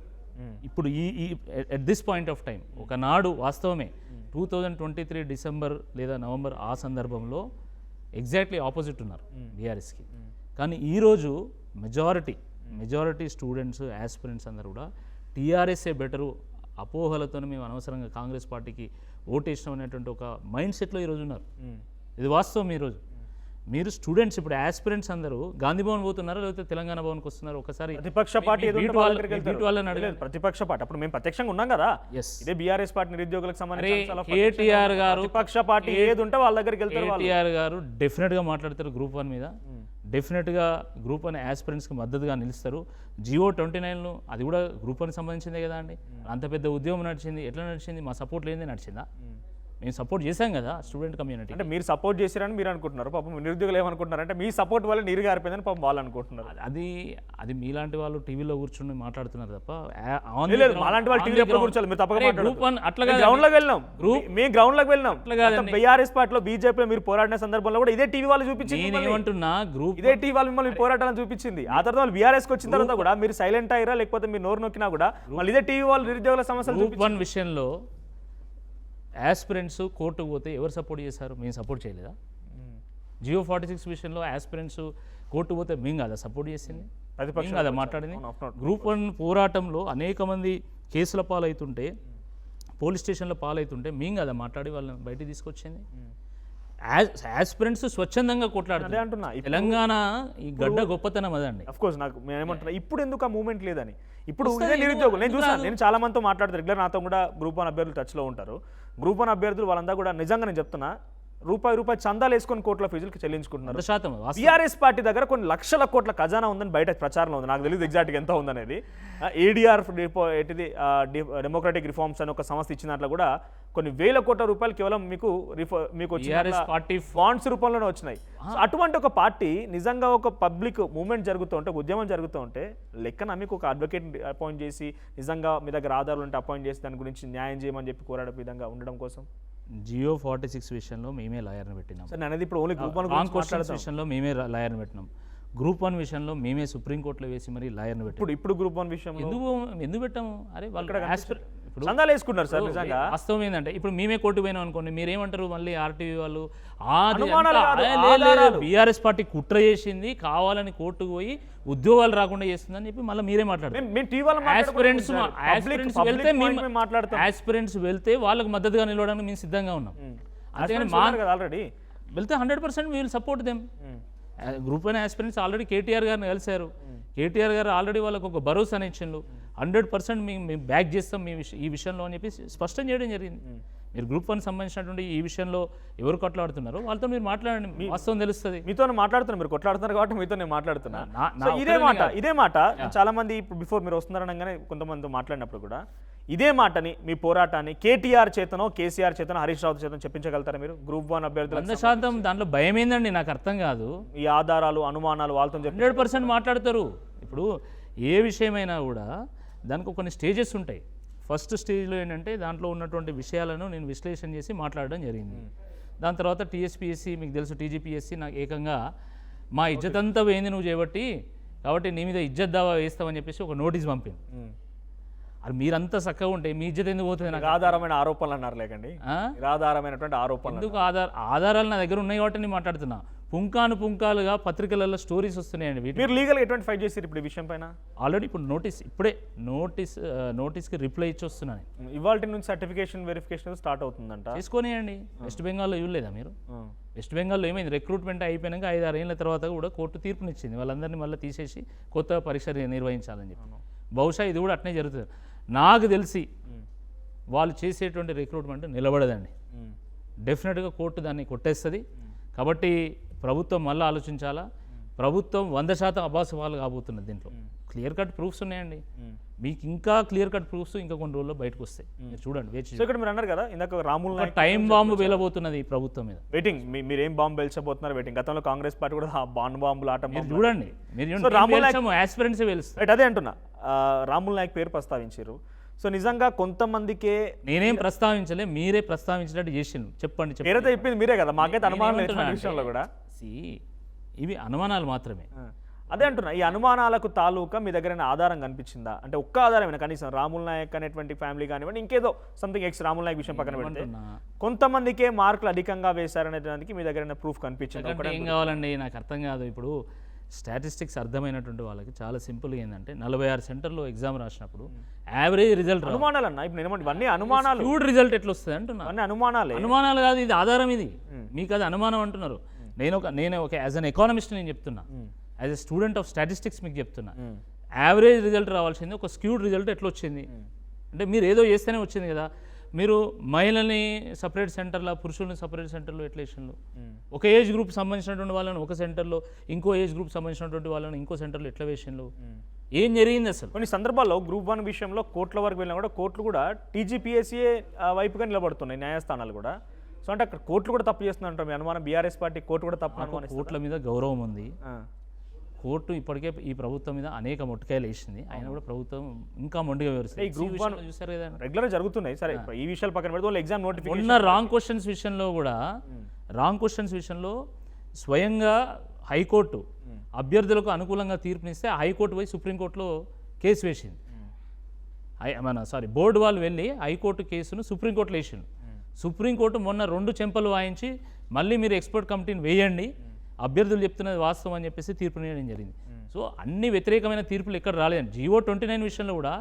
S2: ఇప్పుడు ఈ at this point of time ఒకనాడు వాస్తవమే 2023 డిసెంబర్ లేదా నవంబర్ ఆ సందర్భంలో ఎగ్జాక్ట్లీ ఆపోజిట్ ఉన్నారు బీఆర్ఎస్కి. కానీ ఈరోజు మెజారిటీ స్టూడెంట్స్ యాస్పిరెంట్స్ అందరూ కూడా టీఆర్ఎస్ఏ బెటరు, అపోహలతో మేము అనవసరంగా కాంగ్రెస్ పార్టీకి ఓటేసినాం అనేటువంటి ఒక మైండ్ సెట్లో ఈరోజు ఉన్నారు. ఇది వాస్తవం. ఈరోజు మీరు స్టూడెంట్స్ ఇప్పుడు యాస్పిరెంట్స్ అందరూ గాంధీ భవన్ పోతున్నారా లేకపోతే తెలంగాణ భవన్కి వస్తున్నారు? ఒకసారి
S1: ప్రతిపక్ష పార్టీ
S2: వాళ్ళని అడగలేదు.
S1: ప్రతిపక్ష పార్టీ అప్పుడు మేము ప్రత్యక్షంగా ఉన్నాం కదా. ఇదే బీఆర్ఎస్ పార్టీ నిరుద్యోగులకు సంబంధించి
S2: కేటీఆర్ గారు
S1: ప్రతిపక్ష పార్టీ ఏది ఉంటే వాళ్ళ దగ్గరికి వెళ్తారు.
S2: కేటీఆర్ గారు డెఫినెట్గా మాట్లాడతారు గ్రూప్ 1 మీద, డెఫినెట్గా గ్రూప్ 1 యాస్పిరెంట్స్కి మద్దతుగా నిలుస్తారు. జియో 29 అది కూడా గ్రూప్ 1 సంబంధించిందే కదా అండి. అంత పెద్ద ఉద్యమం నడిచింది, ఎట్లా నడిచింది? మా సపోర్ట్ లేనిదే నడిచిందా? మేము సపోర్ట్ చేశాం కదా స్టూడెంట్ కమ్యూనిటీ.
S1: అంటే మీరు సపోర్ట్ చేశారని మీరు అనుకుంటున్నారు, పాపం నిరుద్యోగులు ఏమనుకుంటున్నారు అంటే మీ సపోర్ట్ వల్ల నీరు గారిపోయిందని పాపం వాళ్ళు అనుకుంటున్నారు.
S2: అది మీలాంటి వాళ్ళు టీవీలో కూర్చొని మాట్లాడుతున్నారు తప్ప
S1: అలాంటి వాళ్ళు టీవీలో ఎప్పుడు కూర్చోాలి? మీరు తప్పక
S2: గ్రూప్ 1 అట్లా
S1: గ్రౌండ్ లోకి వెళ్ళినాం, మేము గ్రౌండ్ లోకి వెళ్ళినాం. బీఆర్ఎస్ పార్టీలో బీజేపీలో మీరు పోరాడిన సందర్భంలో కూడా ఇదే టీవీ వాళ్ళు చూపించింది.
S2: నేను ఏమంటున్నా, గ్రూప్
S1: ఇదే టీవీ వాళ్ళు మిమ్మల్ని పోరాటాలను చూపించింది. ఆ తర్వాత వాళ్ళు బీఆర్ఎస్కి వచ్చిన తర్వాత కూడా మీరు సైలెంట్ అయ్యారా లేకపోతే మీరు నోరు నొక్కినా కూడా మళ్ళీ ఇదే టీవీ వాళ్ళు నిరుద్యోగుల సమస్యలు.
S2: గ్రూప్ 1 విషయంలో యాస్పిరెంట్స్ కోర్టుకు పోతే ఎవరు సపోర్ట్ చేశారు? మేము సపోర్ట్ చేయలేదా? జియో 46 విషయంలో యాస్పిరెంట్స్ కోర్టుకు పోతే మేము కదా సపోర్ట్ చేసింది, మేము కదా మాట్లాడింది. గ్రూప్ 1 పోరాటంలో అనేక మంది కేసుల పాలవుతుంటే, పోలీస్ స్టేషన్ల పాలవుతుంటే మేము కదా మాట్లాడి వాళ్ళని బయటికి తీసుకొచ్చింది. యాస్పిరెంట్స్ స్వచ్ఛందంగా కొట్లాడుతుంది అంటున్నా. తెలంగాణ ఈ గడ్డ గొప్పతనం అదండి.
S1: అఫ్ కోర్స్ నాకు ఏమంటున్నా ఇప్పుడు ఎందుకు ఆ మూమెంట్ లేదని. ఇప్పుడు ఇదే నిరుద్యోగులు నేను చూసాను, నేను చాలా మందితో మాట్లాడతాను రెగ్యులర్, నాతో కూడా గ్రూప్ 1 అభ్యర్థులు టచ్లో ఉంటారు. గ్రూప్ 1 అభ్యర్థులు వాళ్ళంతా కూడా నిజంగా నేను చెప్తున్నా రూపాయి చందాలు వేసుకొని కోట్ల ఫీజులకు చెల్లించుకుంటున్నారు. బీఆర్ఎస్ పార్టీ దగ్గర కొన్ని లక్షల కోట్ల ఖజానా ఉందని బయట ప్రచారంలో ఉంది. నాకు తెలియదు ఎగ్జాక్ట్గా ఎంత ఉందనేది. ఏడీఆర్ డెమోక్రటిక్ రిఫార్మ్స్ అని ఒక సంస్థ ఇచ్చిన దాంట్లో కూడా కొన్ని వేల కోట్ల రూపాయలు కేవలం మీకు బాండ్స్ రూపంలోనే వచ్చినాయి. అటువంటి ఒక పార్టీ నిజంగా ఒక పబ్లిక్ మూవ్మెంట్ జరుగుతూ ఉంటే, ఉద్యమం జరుగుతూ ఉంటే లెక్కన మీకు ఒక అడ్వకేట్ అపాయింట్ చేసి నిజంగా మీ దగ్గర ఆధారాలు ఉంటే అపాయింట్ చేసి దాని గురించి న్యాయం చేయమని చెప్పి కోరాడే విధంగా ఉండడం కోసం
S2: జియో 46 విషయంలో మేమే లాయర్ని పెట్టినాం.
S1: అనేది ఇప్పుడు ఓన్లీ గ్రూప్ 1
S2: విషయంలో మేమే లాయర్ని పెట్టినాం. గ్రూప్ 1 విషయంలో మేమే సుప్రీంకోర్టులో వేసి మరి లాయర్ని పెట్టాం.
S1: ఇప్పుడు గ్రూప్ 1 విషయం
S2: ఎందుకు పెట్టాము? అరే వాళ్ళు
S1: చందాలు వేసుకున్నారు సార్. నిజంగా
S2: వాస్తవం ఏంటంటే ఇప్పుడు మేమే కోర్టు పోయినాం అనుకోండి, మీరేమంటారు మళ్ళీ ఆర్టీవీ వాళ్ళు బీఆర్ఎస్ పార్టీ కుట్ర చేసింది, కావాలని కోర్టుకు పోయి ఉద్యోగాలు రాకుండా చేస్తుందని చెప్పి మళ్ళీ మీరే మాట్లాడారు. యాస్పిరెంట్స్ వెళ్తే వాళ్ళకు మద్దతుగా నిలవడానికి మేము సిద్ధంగా ఉన్నాం. అంతేగాని
S1: ఆల్రెడీ
S2: వెళ్తే 100% we will support them. Group 1 aspirants already KTR గారిని కలిశారు. కేటీఆర్ గారు ఆల్రెడీ వాళ్ళకు ఒక భరోసాని ఇచ్చిండ్రు. 100% మేము బ్యాక్ చేస్తాం ఈ విషయంలో అని చెప్పి స్పష్టం చేయడం జరిగింది. మీరు గ్రూప్ 1 సంబంధించినటువంటి ఈ విషయంలో ఎవరు కొట్లాడుతున్నారో వాళ్ళతో మీరు మాట్లాడండి, వాస్తవం తెలుస్తుంది.
S1: మీతో మాట్లాడుతున్నారు, మీరు కొట్లాడుతున్నారు కాబట్టి మీతో నేను మాట్లాడుతున్నా. ఇదే మాట చాలా మంది ఇప్పుడు బిఫోర్ మీరు వస్తున్నారనగానే కొంతమందితో మాట్లాడినప్పుడు కూడా ఇదే మాటని మీ పోరాటాన్ని కేటీఆర్ చేతనో కేసీఆర్ చేతనో హరీష్ రావు చేతనో చెప్పించగలుగుతారా మీరు? గ్రూప్ 1 అభ్యర్థులు
S2: 100% దాంట్లో భయం ఏందండి? నాకు అర్థం కాదు.
S1: ఈ ఆధారాలు అనుమానాలు వాళ్ళతో
S2: 100% మాట్లాడతారు. ఇప్పుడు ఏ విషయమైనా కూడా దానికి కొన్ని స్టేజెస్ ఉంటాయి. ఫస్ట్ స్టేజ్లో ఏంటంటే దాంట్లో ఉన్నటువంటి విషయాలను నేను విశ్లేషణ చేసి మాట్లాడడం జరిగింది. దాని తర్వాత టీఎస్పీఎస్సీ మీకు తెలుసు, టీజీపీఎస్సీ నాకు ఏకంగా మా ఇజ్జత్ అంతా పోయింది నువ్వు చేయబట్టి, కాబట్టి నీ మీద ఇజ్జత్ దావా వేస్తామని చెప్పేసి ఒక నోటీస్ పంపింది. అది మీరంతా చక్కగా ఉంటే మీ ఇజ్జత్ ఎందుకు పోతుంది? నాకు
S1: ఆధారమైన ఆరోపణలు అన్నారు లేకండి, ఆధారమైనటువంటి ఆరోపణలు.
S2: ఎందుకు ఆధారాలు నా దగ్గర ఉన్నాయి కాబట్టి నేను మాట్లాడుతున్నా. పుంకాలుగా పత్రికలలో స్టోరీస్ వస్తున్నాయండి.
S1: మీరు లీగల్ ఎటువంటి ఫైట్ చేశారు ఇప్పుడు ఈ విషయం పైన?
S2: ఆల్రెడీ ఇప్పుడు నోటీస్కి రిప్లై ఇచ్చి వస్తున్నాను.
S1: ఇవాళ నుంచి సర్టిఫికేషన్ వెరిఫికేషన్ స్టార్ట్ అవుతుందంట.
S2: చేసుకోనియండి. వెస్ట్ బెంగాల్లో ఇవ్వలేదా మీరు? వెస్ట్ బెంగాల్లో ఏమైంది, రిక్రూట్మెంట్ అయిపోయినాక 5-6 ఏళ్ళ తర్వాత కూడా కోర్టు తీర్పునిచ్చింది వాళ్ళందరినీ మళ్ళీ తీసేసి కొత్త పరీక్ష నిర్వహించాలని చెప్పి. బహుశా ఇది కూడా అట్నే జరుగుతుంది. నాకు తెలిసి వాళ్ళు చేసేటువంటి రిక్రూట్మెంట్ నిలబడదండి. డెఫినెట్గా కోర్టు దాన్ని కొట్టేస్తుంది. కాబట్టి ప్రభుత్వం మళ్ళీ ఆలోచించాలా. ప్రభుత్వం 100% అబాసపాలు కాబోతున్నది. దీంట్లో క్లియర్ కట్ ప్రూఫ్స్ ఉన్నాయండి. మీకు ఇంకా క్లియర్ కట్ ప్రూఫ్స్ ఇంకా కొన్ని రోజుల్లో బయటకు వస్తాయి. మీరు చూడండి, వేచి.
S1: ఇక్కడ మీరు అన్నారు కదా ఇందాక రాముల్ నాయక్
S2: టైం బాంబు వేలబోతున్నది ఈ ప్రభుత్వం మీద.
S1: వెయిటింగ్, మీరు ఏం బాంబు పేల్చబోతున్నారు వెయిటింగ్. గతంలో కాంగ్రెస్ పార్టీ కూడా బాండ్ బాంబులు ఆట
S2: చూడండి. యాస్పిరెంట్స్ వేలుస్తారు.
S1: అదే అంటున్నా, రాముల్ నాయక్ పేరు ప్రస్తావించారు. సో నిజంగా కొంతమందికే
S2: నేనేం ప్రస్తావించలే, మీరే ప్రస్తావించినట్టు చేసిండు. చెప్పండి.
S1: పేరైతే చెప్పింది మీరే కదా, మాకైతే అనుమానం లేదు విషయంలో కూడా.
S2: ఇవి అనుమానాలు మాత్రమే.
S1: అదే అంటున్నా, ఈ అనుమానాలకు తాలూకా మీ దగ్గర ఆధారం కనిపించిందా? అంటే ఒక్క ఆధారమైనా కనీసం రాముల్ నాయక్ అనేటువంటి ఫ్యామిలీ కానివ్వండి, ఇంకేదో సంథింగ్ ఎక్స్ రాముల్ నాయక్ విషయం పక్కన పెడితే కొంతమందికే మార్కులు అధికంగా వేశారనే దానికి మీ దగ్గర ప్రూఫ్ కనిపించింది?
S2: అంటే ఏం కావాలండి, నాకు అర్థం కాదు. ఇప్పుడు స్టాటిస్టిక్స్ అర్థమైనటువంటి వాళ్ళకి చాలా సింపుల్గా ఏంటంటే 46 సెంటర్లో ఎగ్జామ్ రాసినప్పుడు యావరేజ్ రిజల్ట్
S1: అనుమానాలు అన్న, ఇప్పుడు నేను ఇవన్నీ అనుమానాలు,
S2: స్క్యూడ్ రిజల్ట్ ఎట్లా వస్తుంది అంటున్నా.
S1: అన్నీ అనుమానాలే.
S2: అనుమానాలు కాదు, ఇది ఆధారం. ఇది మీకు అది అనుమానం అంటున్నారు. నేను ఒక యాజ్ అన్ ఎకానమిస్ట్ నేను చెప్తున్నా, as a student of statistics మీకు చెప్తున్నా. యావరేజ్ రిజల్ట్ రావాల్సింది ఒక స్క్యూడ్ రిజల్ట్ ఎట్లా వచ్చింది అంటే మీరు ఏదో చేస్తేనే వచ్చింది కదా. మీరు మహిళల్ని సపరేట్ సెంటర్లో, పురుషుల్ని సపరేట్ సెంటర్లో ఎట్లా వేసినారు? ఒక ఏజ్ గ్రూప్ సంబంధించినటువంటి వాళ్ళని ఒక సెంటర్లో, ఇంకో ఏజ్ గ్రూప్ సంబంధించినటువంటి వాళ్ళని ఇంకో సెంటర్లో ఎట్లా వేసినారు? ఏం జరిగింది అసలు?
S1: కొన్ని సందర్భాల్లో గ్రూప్ 1 విషయంలో కోర్టుల వరకు వెళ్ళినా కూడా కోర్టులు కూడా టీజీపీఎస్సీ వైపుగా నిలబడుతున్నాయి, న్యాయస్థానాలు కూడా. సో అంటే అక్కడ కోర్టులు కూడా తప్పు చేస్తున్నారు మీ అనుమానం? బీఆర్ఎస్ పార్టీ కోర్టు కూడా తప్పు అనుమానం?
S2: కోర్టుల మీద గౌరవం ఉంది. కోర్టు ఇప్పటికే ఈ ప్రభుత్వం మీద అనేక మొట్టకాయలు వేసింది, అయినా కూడా ప్రభుత్వం ఇంకా మొండిగా వివరిస్తుంది.
S1: గ్రూప్ 1 చూసారు కదా, రెగ్యులర్ జరుగుతున్నాయి. సరే ఈ విషయాలు పక్కన పెడితే ఎగ్జామ్ నోటిఫికేషన్
S2: ఉన్న రాంగ్ క్వశ్చన్స్ విషయంలో కూడా, రాంగ్ క్వశ్చన్స్ విషయంలో స్వయంగా హైకోర్టు అభ్యర్థులకు అనుకూలంగా తీర్పునిస్తే హైకోర్టు పోయి సుప్రీంకోర్టులో కేసు వేసింది. బోర్డు వాళ్ళు వెళ్ళి హైకోర్టు కేసును సుప్రీంకోర్టులో వేసిండు. సుప్రీంకోర్టు మొన్న 2 చెంపలు వాయించి మళ్ళీ మీరు ఎక్స్పర్ట్ కమిటీని వేయండి, అభ్యర్థులు చెప్తున్నది వాస్తవం అని చెప్పేసి తీర్పునివ్వడం జరిగింది. సో అన్ని వ్యతిరేకమైన తీర్పులు ఎక్కడ రాలేదండి. GO 29 విషయంలో కూడా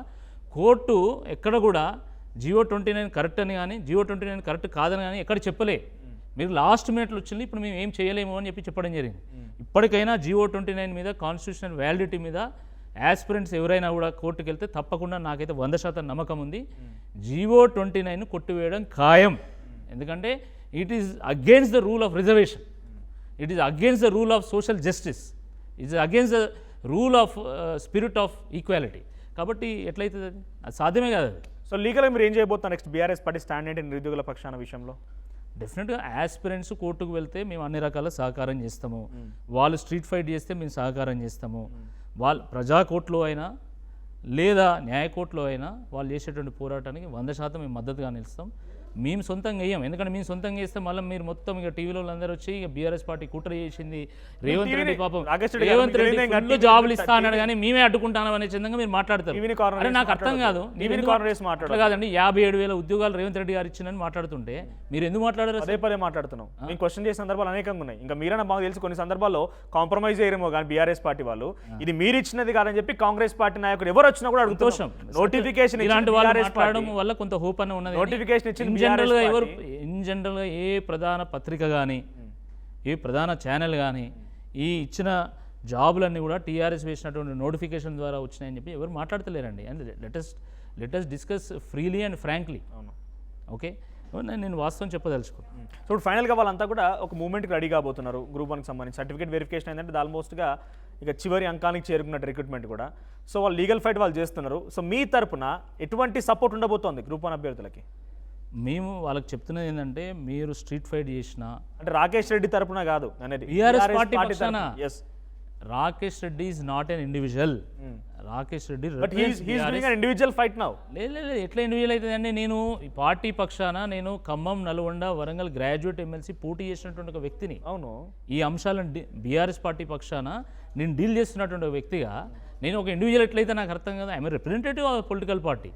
S2: కోర్టు ఎక్కడ కూడా GO 29 కరెక్ట్ అని కానీ GO 29 కరెక్ట్ కాదని కానీ ఎక్కడ చెప్పలే. మీరు లాస్ట్ మినిట్లో వచ్చింది, ఇప్పుడు మేము ఏం చేయలేము అని చెప్పడం జరిగింది. ఇప్పటికైనా GO 29 మీద, కాన్స్టిట్యూషనల్ వ్యాలిడిటీ మీద యాస్పిరెంట్స్ ఎవరైనా కూడా కోర్టుకు వెళ్తే తప్పకుండా నాకైతే 100% నమ్మకం ఉంది, GO 29 కొట్టివేయడం ఖాయం. ఎందుకంటే it is against the rule of reservation, it is against the rule of social justice, it is against the rule of spirit of equality. కాబట్టి ఎట్లయితుంది అది సాధ్యమే కాదు అది.
S1: సో లీగల్గా మీరు ఏం చేయబోతున్నారు నెక్స్ట్? బీఆర్ఎస్ పార్టీ స్టాండ్ ఏంటి నిరుద్యోగుల పక్షాన విషయంలో?
S2: డెఫినెట్గా యాస్పిరెంట్స్ కోర్టుకు వెళ్తే మేము అన్ని రకాల సహకారం చేస్తాము. వాళ్ళు స్ట్రీట్ ఫైట్ చేస్తే మేము సహకారం చేస్తాము. వాళ్ళు ప్రజా కోర్టులో అయినా లేదా న్యాయ కోర్టులో అయినా వాళ్ళు చేసేటువంటి పోరాటానికి 100% మేము మద్దతుగా నిలుస్తాం. మేము సొంతంగా వేయం, ఎందుకంటే మేము సొంతంగా వేస్తే మళ్ళీ మీరు మొత్తం ఇక టీవీలో అందరూ వచ్చి ఇక బీఆర్ఎస్ పార్టీ కుట్ర చేసింది, రేవంత్ రెడ్డి పాపం రేవంత్ రెడ్డి ఫుల్ జాబులు ఇస్తా అన్నాడు కానీ మేమే అడ్డుకుంటాను అనే చందంగా మీరు మాట్లాడతారు. అరే నాకు అర్థం కాదు, అట్లా కాదండి. 57,000 ఉద్యోగాలు రేవంత్ రెడ్డి గారు ఇచ్చిందని మాట్లాడుతుంటే మీరు ఎందుకు మాట్లాడారు?
S1: అదే పదే మాట్లాడుతున్నాం. మేము క్వశ్చన్ చేసే సందర్భాలు అనేకంగా ఉన్నాయి. ఇంకా మీరైనా బాగా తెలిసి కొన్ని సందర్భాల్లో కాంప్రమైజ్ అయ్యేమో కానీ బీఆర్ఎస్ పార్టీ వాళ్ళు ఇది మీరు ఇచ్చినది కాదని చెప్పి కాంగ్రెస్ పార్టీ నాయకులు ఎవరు వచ్చినా కూడా అడుగుతాం. నోటిఫికేషన్
S2: ఇలాంటి వాళ్ళు మాట్లాడడం వల్ల కొంత హోప్ అనే ఉన్నది.
S1: నోటిఫికేషన్ ఇచ్చింది
S2: జనరల్గా ఏ ప్రధాన పత్రిక కానీ ఏ ప్రధాన ఛానల్ కానీ ఈ ఇచ్చిన జాబులన్నీ కూడా టీఆర్ఎస్ వేసినటువంటి నోటిఫికేషన్ ద్వారా వచ్చినాయని చెప్పి ఎవరు మాట్లాడతలేరండి. And let us discuss freely and frankly. Okay, నేను వాస్తవం చెప్పదలుచుకున్నాను.
S1: సో ఇప్పుడు ఫైనల్గా వాళ్ళంతా కూడా ఒక మూవ్మెంట్కి రెడీ కాబోతున్నారు. గ్రూప్ 1కి సంబంధించి సర్టిఫికేట్ వెరిఫికేషన్ ఏంటంటే ఆల్మోస్ట్గా ఇక చివరి అంకానికి చేరుకున్నట్టు రిక్రూట్మెంట్ కూడా. సో వాళ్ళు లీగల్ ఫైట్ వాళ్ళు చేస్తున్నారు. సో మీ తరపున ఎటువంటి సపోర్ట్ ఉండబోతోంది గ్రూప్ 1 అభ్యర్థులకి?
S2: మేము వాళ్ళకి చెప్తున్నది ఏంటంటే, మీరు స్ట్రీట్ ఫైట్ చేసిన అంటే
S1: రాకేష్ రెడ్డి తరపున కాదు అనేది,
S2: బీఆర్ఎస్ పార్టీ పక్షాన. Rakesh Reddy is not an individual. Rakesh Reddy
S1: individual fight now.
S2: లేదు, ఎట్లా ఇండివిజువల్ అవుతుంది అండి? నేను ఈ పార్టీ పక్షాన నేను ఖమ్మం, నల్గొండ, వరంగల్ గ్రాడ్యుయేట్ ఎమ్మెల్సీ పోటీ చేసినటువంటి ఒక వ్యక్తిని.
S1: అవును, ఈ
S2: అంశాలను బీఆర్ఎస్ పార్టీ పక్షాన నేను డీల్ చేస్తున్నటువంటి ఒక వ్యక్తిగా నేను ఒక ఇండివిజువల్ ఎట్లయితే నాకు అర్థం కదా. I'm representative of political party.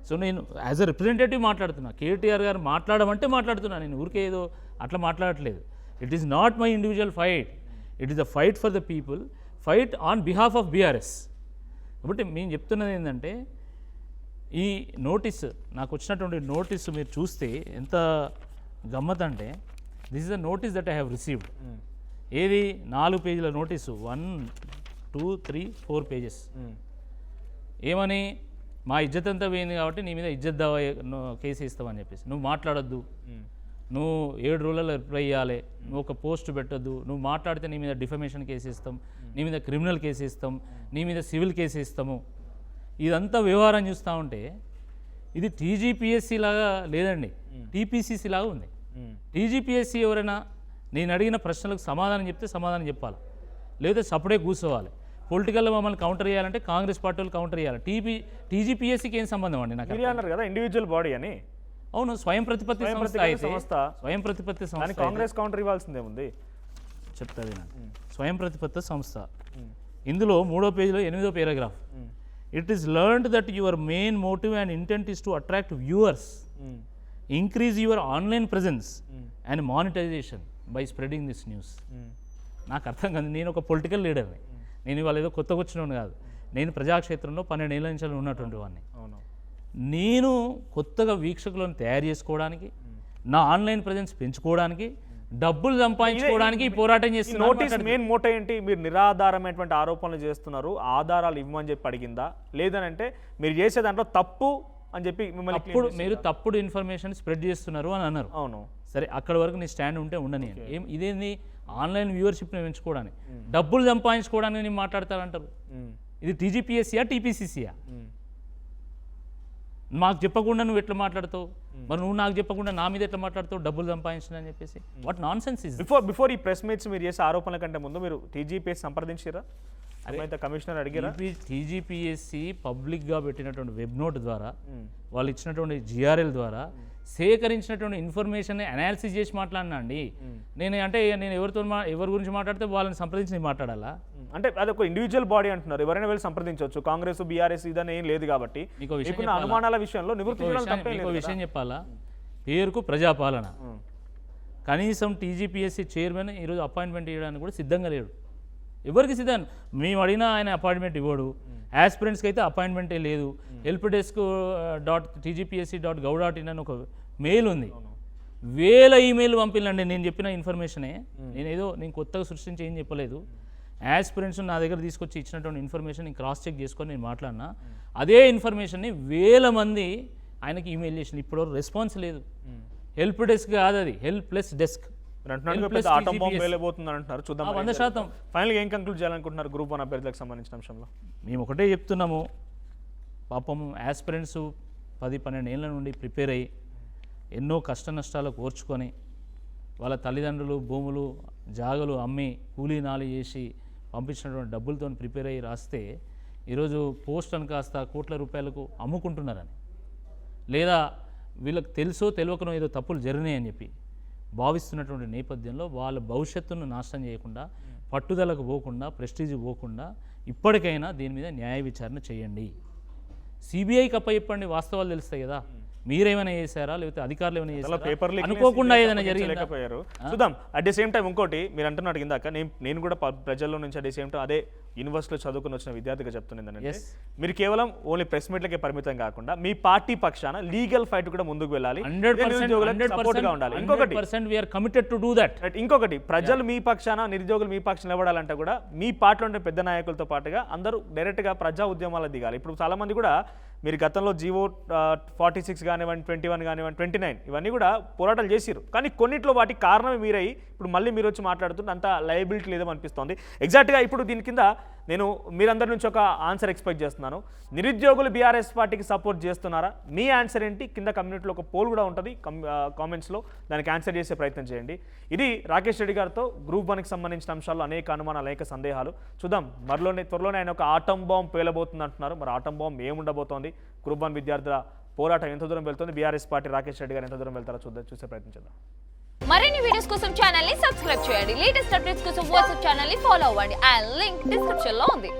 S2: So నేను యాజ్ అ రిప్రజెంటేటివ్ మాట్లాడుతున్నా. కేటీఆర్ గారు మాట్లాడమంటే మాట్లాడుతున్నా, నేను ఊరికే ఏదో అట్లా మాట్లాడట్లేదు. It is not my individual fight, it is the fight for the people, fight on behalf of BRS. కాబట్టి మేము చెప్తున్నది ఏంటంటే, ఈ నోటీస్ నాకు వచ్చినటువంటి నోటీస్ మీరు చూస్తే ఎంత గమ్మత్ అంటే, this is the notice that I have received. ఏది 4 పేజీల నోటీసు, 1, 2, 3, 4 పేజెస్. ఏమని, మా ఇజ్జత్ అంతా పోయింది కాబట్టి నీ మీద ఇజ్జత్ దావా కేసు ఇస్తామని చెప్పేసి, నువ్వు మాట్లాడొద్దు, నువ్వు 7 రోజులలో రిప్లై ఇవ్వాలి, నువ్వు ఒక పోస్ట్ పెట్టొద్దు, నువ్వు మాట్లాడితే నీ మీద డిఫమేషన్ కేసు ఇస్తాం, నీ మీద క్రిమినల్ కేసు ఇస్తాం, నీ మీద సివిల్ కేసు ఇస్తాము. ఇదంతా వ్యవహారం చూస్తూ ఉంటే ఇది టీజీపీఎస్సీ లాగా లేదండి, టీపీసీసీ లాగా ఉంది. టీజీపీఎస్సీ ఎవరైనా నేను అడిగిన ప్రశ్నలకు సమాధానం చెప్తే సమాధానం చెప్పాలి, లేదా సపడే కూర్చోవాలి. పొలిటికల్లో మమ్మల్ని కౌంటర్ చేయాలంటే కాంగ్రెస్ పార్టీ వాళ్ళు కౌంటర్ చేయాలి. టీజీపీఎస్సీకి ఏం సంబంధం అండి? నాకు
S1: అన్నారు కదా ఇండివిజువల్ బాడీ అని.
S2: అవును, స్వయం ప్రతిపత్తి సంస్థ అయితే, స్వయం ప్రతిపత్తి సంస్థ
S1: కాంగ్రెస్ కౌంటర్ ఇవ్వాల్సిందే ఉంది.
S2: చెప్తాది నాకు. స్వయం ప్రతిపత్తి సంస్థ ఇందులో 3వ పేజీలో 8వ paragraph, it is learned that your main motive and intent is to attract viewers, increase your online presence and monetization by spreading this news. నాకు అర్థం కాదు, నేను ఒక పొలిటికల్ లీడర్ని, నేను ఇవాళ ఏదో కొత్తగా వచ్చినోడు కాదు, నేను ప్రజాక్షేత్రంలో 12 ఏళ్ళ నుంచి ఉన్నటువంటి వాడిని. నేను కొత్తగా వీక్షకులను తయారు చేసుకోవడానికి, నా ఆన్లైన్ ప్రజెన్స్ పెంచుకోవడానికి, డబ్బులు సంపాదించుకోవడానికి ఈ పోరాటం చేస్తున్నా.
S1: నోటీస్ మెయిన్ మోటో ఏంటి? మీరు నిరాధారమైనటువంటి ఆరోపణలు చేస్తున్నారు, ఆధారాలు ఇవ్వమని చెప్పి అడిగిందా, లేదనంటే మీరు చేసే దాంట్లో తప్పు అని చెప్పి మిమ్మల్ని
S2: అప్పుడు మీరు తప్పుడు ఇన్ఫర్మేషన్ స్ప్రెడ్ చేస్తున్నారు అని అన్నారు.
S1: అవును,
S2: సరే, అక్కడ వరకు నీ స్టాండ్ ఉంటే ఉండని. ఏం ఇదేంది ఆన్లైన్ వ్యూవర్షిప్ని పెంచుకోవడానికి, డబ్బులు సంపాదించుకోవడానికి నేను మాట్లాడతారంటారు. ఇది టీజీపీఎస్సీయా టీపీసీసీయా? మాకు చెప్పకుండా నువ్వు ఎట్లా మాట్లాడతావు, మరి నువ్వు నాకు చెప్పకుండా నా మీద ఎట్లా మాట్లాడతావు డబ్బులు సంపాదించిన అని చెప్పేసి? What non sense is?
S1: Before ఈ ప్రెస్ మీట్స్ మీరు చేసే ఆరోపణల కంటే ముందు మీరు టీజీపీఎస్ సంప్రదించారా? అయితే కమిషనర్ అడిగారా?
S2: టీజీపీఎస్సీ పబ్లిక్గా పెట్టినటువంటి వెబ్ నోట్ ద్వారా, వాళ్ళు ఇచ్చినటువంటి జిఆర్ఎల్ ద్వారా సేకరించినటువంటి ఇన్ఫర్మేషన్ అనాలిసిస్ చేసి మాట్లాడినా అండి. నేను ఎవరి గురించి మాట్లాడితే వాళ్ళని సంప్రదించి నేను మాట్లాడాలా?
S1: అంటే అది ఒక ఇండివిజువల్ బాడీ అంటున్నారు, ఎవరైనా వెళ్ళి సంప్రదించవచ్చు. కాంగ్రెస్ బీఆర్ఎస్ ఇదని ఏం లేదు కాబట్టి అనుమానాల విషయంలో
S2: విషయం చెప్పాలా? పేరుకు ప్రజాపాలన, కనీసం టీజీపీఎస్సీ చైర్మన్ ఈరోజు అపాయింట్మెంట్ ఇవ్వడానికి కూడా సిద్ధంగా లేడు. ఎవరికి సిద్ధం? మేము అడిగినా ఆయన అపాయింట్మెంట్ ఇవ్వడు. యాస్పిరెంట్స్కి అయితే అపాయింట్మెంటే లేదు. హెల్ప్ డెస్క్ .tgpsc.gov.in అని ఒక మెయిల్ ఉంది, వేల ఈమెయిల్ పంపిల్లండి. నేను చెప్పిన ఇన్ఫర్మేషనే, నేను కొత్తగా సృష్టించి ఏం చెప్పలేదు. యాస్పిరెంట్స్ నా దగ్గర తీసుకొచ్చి ఇచ్చినటువంటి ఇన్ఫర్మేషన్ నేను క్రాస్ చెక్ చేసుకొని నేను మాట్లాడినా, అదే ఇన్ఫర్మేషన్ని వేల మంది ఆయనకి ఈమెయిల్ చేసిన, ఇప్పుడు రెస్పాన్స్ లేదు. హెల్ప్ డెస్క్ కాదు, అది help plus desk.
S1: Atom bomb వేయబోతుంది అంటున్నారు, చూద్దాం
S2: 100%.
S1: ఫైనల్గా ఏం కంక్లూడ్ చేయాలనుకుంటున్నారు గ్రూప్ 1 అభ్యర్థులకు సంబంధించిన అంశంలో?
S2: మేము ఒకటే చెప్తున్నాము, పాపం యాస్పిరెంట్స్ 10-12 ఏళ్ళ నుండి ప్రిపేర్ అయ్యి ఎన్నో కష్ట నష్టాలు కోర్చుకొని వాళ్ళ తల్లిదండ్రులు భూములు జాగలు అమ్మి కూలీ నాలి చేసి పంపించినటువంటి డబ్బులతో ప్రిపేర్ అయ్యి రాస్తే ఈరోజు పోస్ట్ అని కాస్త కోట్ల రూపాయలకు అమ్ముకుంటున్నారని, లేదా వీళ్ళకి తెలుసో తెలియకనో ఏదో తప్పులు జరిగినాయని చెప్పి భావిస్తున్నటువంటి నేపథ్యంలో వాళ్ళ భవిష్యత్తును నాశనం చేయకుండా, పట్టుదలకు పోకుండా, ప్రెస్టీజ్ పోకుండా ఇప్పటికైనా దీని మీద న్యాయ విచారణ చేయండి. సిబిఐకి అప్పచెప్పండి, వాస్తవాలు తెలుస్తాయి కదా. మీరేమైనా చేశారా, లేకపోతే అధికారులు ఏమైనా చేశారా, అనుకోకుండా ఏదైనా జరిగింది.
S1: చూద్దాం. అట్ ది సేమ్ టైం ఇంకోటి మీరు అంటున్నట్టు కిందాక నేను కూడా ప్రజల్లో నుంచి అట్ ది సేమ్ టైం అదే యూనివర్సిటీలో చదువుకుని వచ్చిన విద్యార్థిగా చెప్తున్నాను ఏంటంటే, మీరు కేవలం ఓన్లీ ప్రెస్ మీట్లకే పరిమితం కాకుండా మీ పార్టీ పక్షాన లీగల్ ఫైట్ కూడా ముందుకు వెళ్ళాలి, 100% ఉండాలి. ఇంకొకటి ప్రజలు మీ పక్షాన, నిరుద్యోగులు మీ పక్షాన నిలబడాలంటే కూడా మీ పార్టీలో ఉండే పెద్ద నాయకులతో పాటుగా అందరూ డైరెక్ట్గా ప్రజా ఉద్యమాలకు దిగాలి. ఇప్పుడు చాలామంది కూడా మీరు గతంలో జీవో 46 కానివ్వండి, 21 కానివ్వండి, 29 ఇవన్నీ కూడా పోరాటాలు చేసిరు, కానీ కొన్నిట్లో వాటికి కారణమే మీరై ఇప్పుడు మళ్ళీ మీరు వచ్చి మాట్లాడుతుంటే అంత లయబిలిటీ లేదని అనిపిస్తుంది. ఎగ్జాక్ట్గా ఇప్పుడు దీని కింద నేను మీరందరి నుంచి ఒక ఆన్సర్ ఎక్స్పెక్ట్ చేస్తున్నాను. నిరుద్యోగులు బీఆర్ఎస్ పార్టీకి సపోర్ట్ చేస్తున్నారా? మీ ఆన్సర్ ఏంటి? కింద కమ్యూనిటీలో ఒక పోల్ కూడా ఉంటుంది కామెంట్స్లో, దానికి ఆన్సర్ చేసే ప్రయత్నం చేయండి. ఇది రాకేష్ రెడ్డి గారితో గ్రూప్ 1కి సంబంధించిన అంశాల్లో అనేక అనుమానాలు, అనేక సందేహాలు. చూద్దాం, త్వరలోనే ఆయన ఒక ఆటం బాంబ్ పేలబోతుంది అంటున్నారు. మరి ఆటం బాంబ్ ఏముండబోతోంది? గ్రూప్ 1 విద్యార్థుల పోరాటం ఎంత దూరం వెళ్తుంది? బీఆర్ఎస్ పార్టీ రాకేష్ రెడ్డి గారు ఎంత దూరం వెళ్తారో చూసే ప్రయత్నం చేద్దాం.
S3: మరిన్ని వీడియోస్ కోసం ఛానల్ ని సబ్స్క్రైబ్ చేయండి. లేటెస్ట్ అప్డేట్స్ కోసం వాట్సాప్ ఛానల్ ని ఫాలో అవ్వండి. ఆ లింక్ డిస్క్రిప్షన్ లో ఉంది.